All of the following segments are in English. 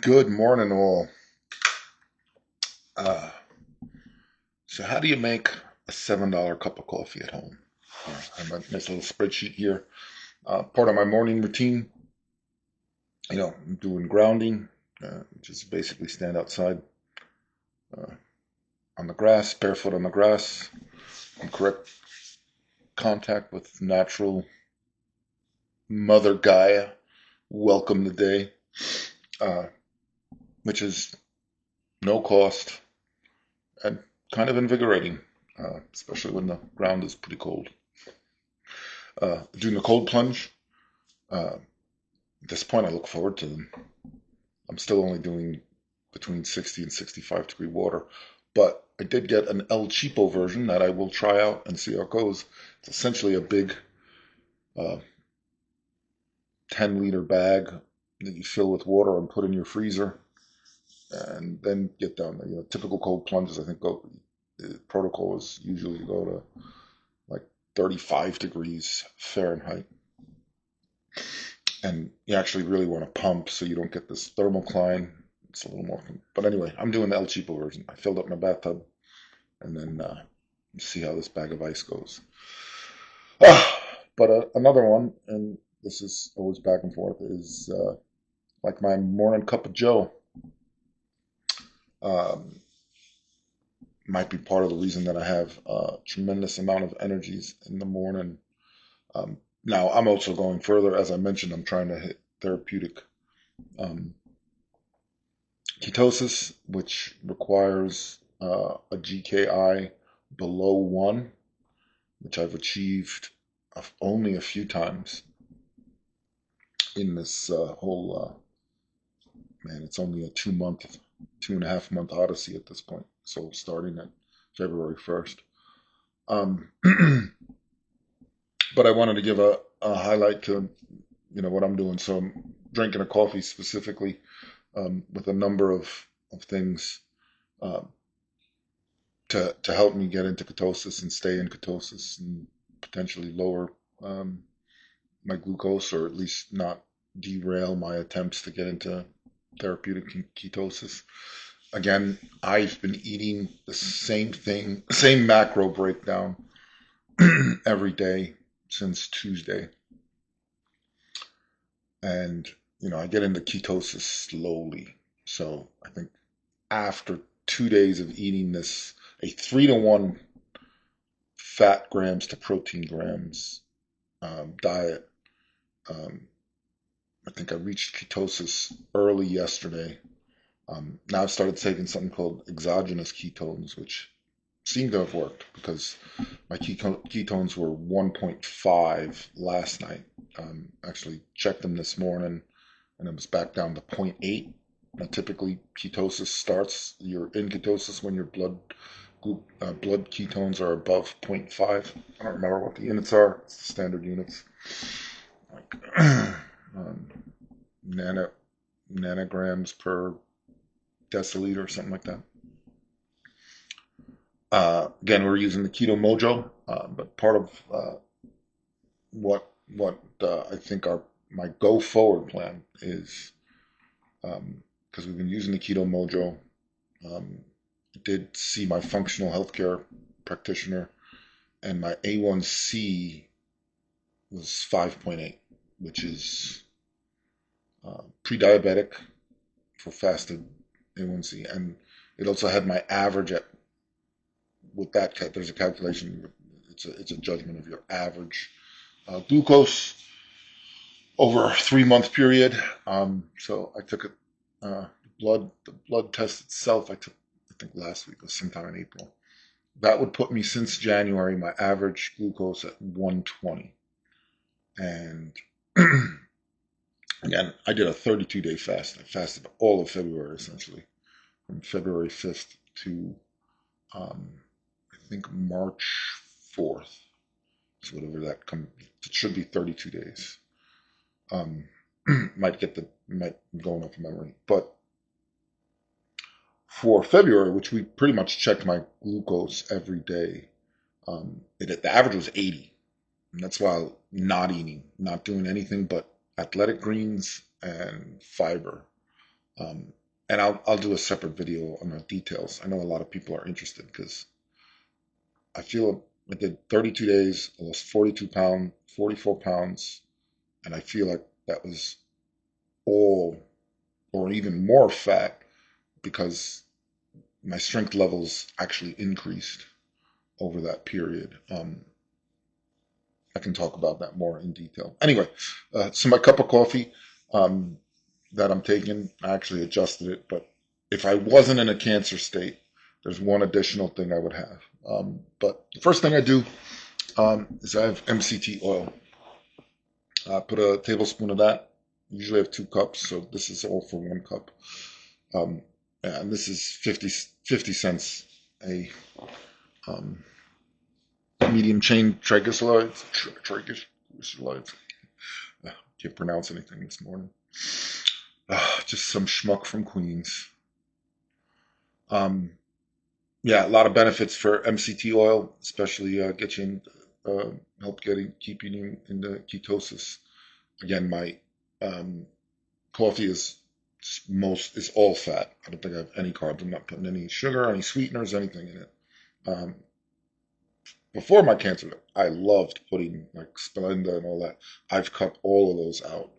Good morning, all. Uh, so, how do you make a $7 cup of coffee at home? I have a nice little spreadsheet here. Part of my morning routine, I'm doing grounding, which is basically stand outside uh, on the grass, barefoot on the grass, in correct contact with natural Mother Gaia. Welcome the day, uh, which is no cost and kind of invigorating, especially when the ground is pretty cold. Doing the cold plunge. At this point, I look forward to them. I'm still only doing between 60 and 65-degree water, but I did get an El Cheapo version that I will try out and see how it goes. It's essentially a big uh, 10-liter bag that you fill with water and put in your freezer, and then get down there. Typical cold plunges, I think, the protocol is usually go to like 35 degrees Fahrenheit. And you actually really want to pump so you don't get this thermocline. It's a little more, but anyway, I'm doing the El Cheapo version. I filled up my bathtub and then see how this bag of ice goes. But another one, and this is always back and forth, is like my morning cup of Joe. Um, might be part of the reason that I have a tremendous amount of energies in the morning. Um, Now, I'm also going further. As I mentioned, I'm trying to hit therapeutic um, ketosis, which requires a GKI below 1, which I've achieved only a few times in this whole, man, it's only a 2-month, 2.5-month odyssey at this point. So starting at February 1st. Um, but I wanted to give a highlight to, what I'm doing. So I'm drinking a coffee specifically with a number of things. Um, to help me get into ketosis and stay in ketosis and potentially lower my glucose, or at least not derail my attempts to get into therapeutic ketosis. Again, I've been eating the same thing, same macro breakdown every day since Tuesday. And, I get into ketosis slowly. So I think after 2 days of eating this, a 3-to-1 fat grams to protein grams diet. Um, I think I reached ketosis early yesterday. Now I've started taking something called exogenous ketones, which seem to have worked because my ketones were 1.5 last night. Actually checked them this morning and it was back down to zero point 0.8. Now, typically, ketosis starts, you're in ketosis when your blood ketones are above zero point 0.5. I don't remember what the units are. It's the standard units. Like um, nano, nanograms per deciliter or something like that. Again, we're using the Keto Mojo, but part of what I think my go forward plan is, because we've been using the Keto Mojo. Did see my functional healthcare practitioner, and my A1C was 5.8, which is pre-diabetic for fasted A1C, and it also had my average at with that. There's a calculation. It's a judgment of your average glucose over a 3-month period. So I took it. The blood test itself I took, I think last week was sometime in April. That would put me since January, my average glucose at 120. And again, I did a 32-day fast. I fasted all of February, essentially, from February 5th to, I think, March 4th. So whatever that comes, it should be 32 days. Um, might be going off memory. But for February, which we pretty much checked my glucose every day, the average was 80. And that's while not eating, not doing anything but athletic greens and fiber. and I'll do a separate video on the details. I know a lot of people are interested because I feel I did 32 days, I lost 42 pounds, 44 pounds, and I feel like that was all or even more fat because my strength levels actually increased over that period. I can talk about that more in detail. Anyway, so my cup of coffee um, that I'm taking, I actually adjusted it, but if I wasn't in a cancer state, there's one additional thing I would have. But the first thing I do is I have MCT oil. I put a tablespoon of that. Usually I have 2 cups, so this is all for 1 cup. Um, and this is 50 cents a um, medium chain triglycerides. Triglycerides. Can't pronounce anything this morning. Just some schmuck from Queens. Um, yeah, a lot of benefits for MCT oil, especially uh, keeping you in the ketosis. Again, my um, coffee is all fat. I don't think I have any carbs. I'm not putting any sugar, any sweeteners, anything in it. Um, Before my cancer, I loved putting like Splenda and all that. I've cut all of those out.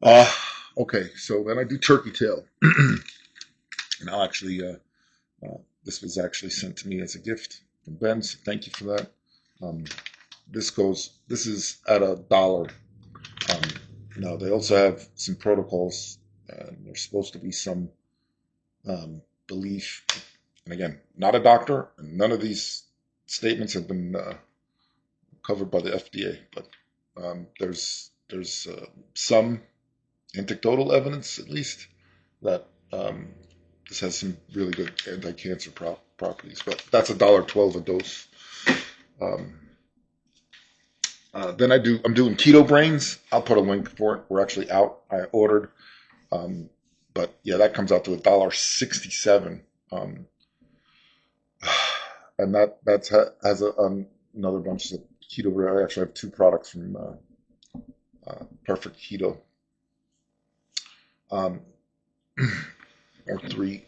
Uh, okay, so then I do turkey tail. And I'll actually, this was actually sent to me as a gift from Ben, so thank you for that. Um, this is at $1. Um, Now, they also have some protocols, and there's supposed to be some belief. And again, not a doctor, and none of these statements have been covered by the FDA, but there's some anecdotal evidence, at least, that this has some really good anti-cancer properties. But that's $1.12 a dose. Um, then I'm doing keto brainz. I'll put a link for it. We're actually out. I ordered. Um, but yeah, that comes out to $1.67. And that's has another bunch of keto. I actually have 2 products from Perfect Keto, um, or 3.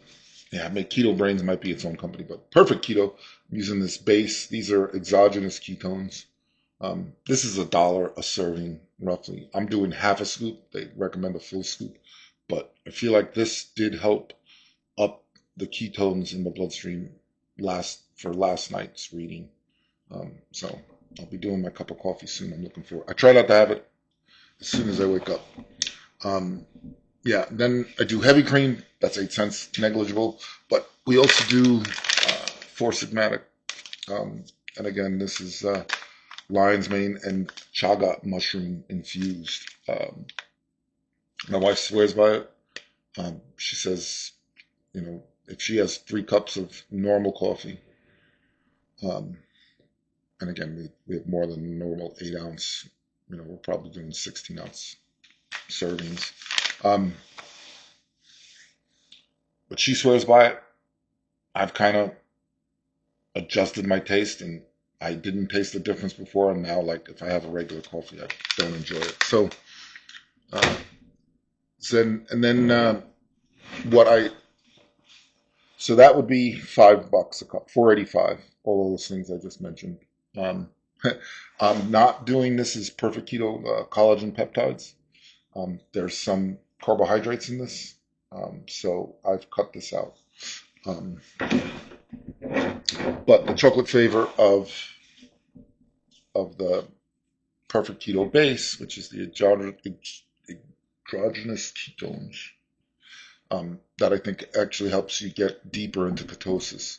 Yeah, Keto Brainz might be its own company, but Perfect Keto. I'm using this base. These are exogenous ketones. This is $1 a serving, roughly. I'm doing half a scoop. They recommend a full scoop, but I feel like this did help up the ketones in the bloodstream last night's reading. So I'll be doing my cup of coffee soon. I'm looking forward. I try not to have it as soon as I wake up. Um, yeah, then I do heavy cream. That's 8 cents, negligible. But we also do 4 Sigmatic. And again, this is lion's mane and chaga mushroom infused. My wife swears by it. She says, if she has 3 cups of normal coffee, um, and again, we have more than normal 8-ounce. We're probably doing 16-ounce servings. But she swears by it. I've kind of adjusted my taste, and I didn't taste the difference before, and now, like, if I have a regular coffee, I don't enjoy it. So, uh, what I so that would be $5 a cup, 4.85. All of those things I just mentioned. Um, I'm not doing this as perfect keto collagen peptides. There's some carbohydrates in this, so I've cut this out. Um, but the chocolate flavor of the perfect keto base, which is the exogenous ketones, that I think actually helps you get deeper into ketosis.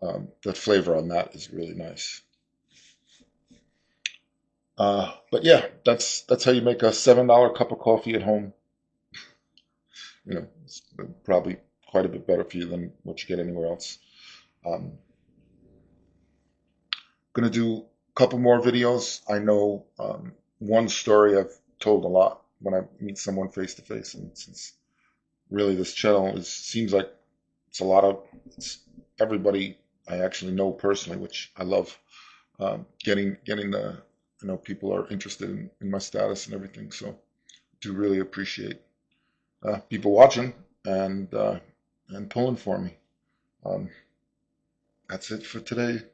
That flavor on that is really nice. But yeah, that's how you make a $7 cup of coffee at home. It's probably quite a bit better for you than what you get anywhere else. Gonna do a couple more videos. I know one story I've told a lot when I meet someone face to face, and since really this channel seems like it's everybody I actually know personally, which I love. Getting the people are interested in my status and everything, so do really appreciate people watching. and pulling for me. Um, that's it for today.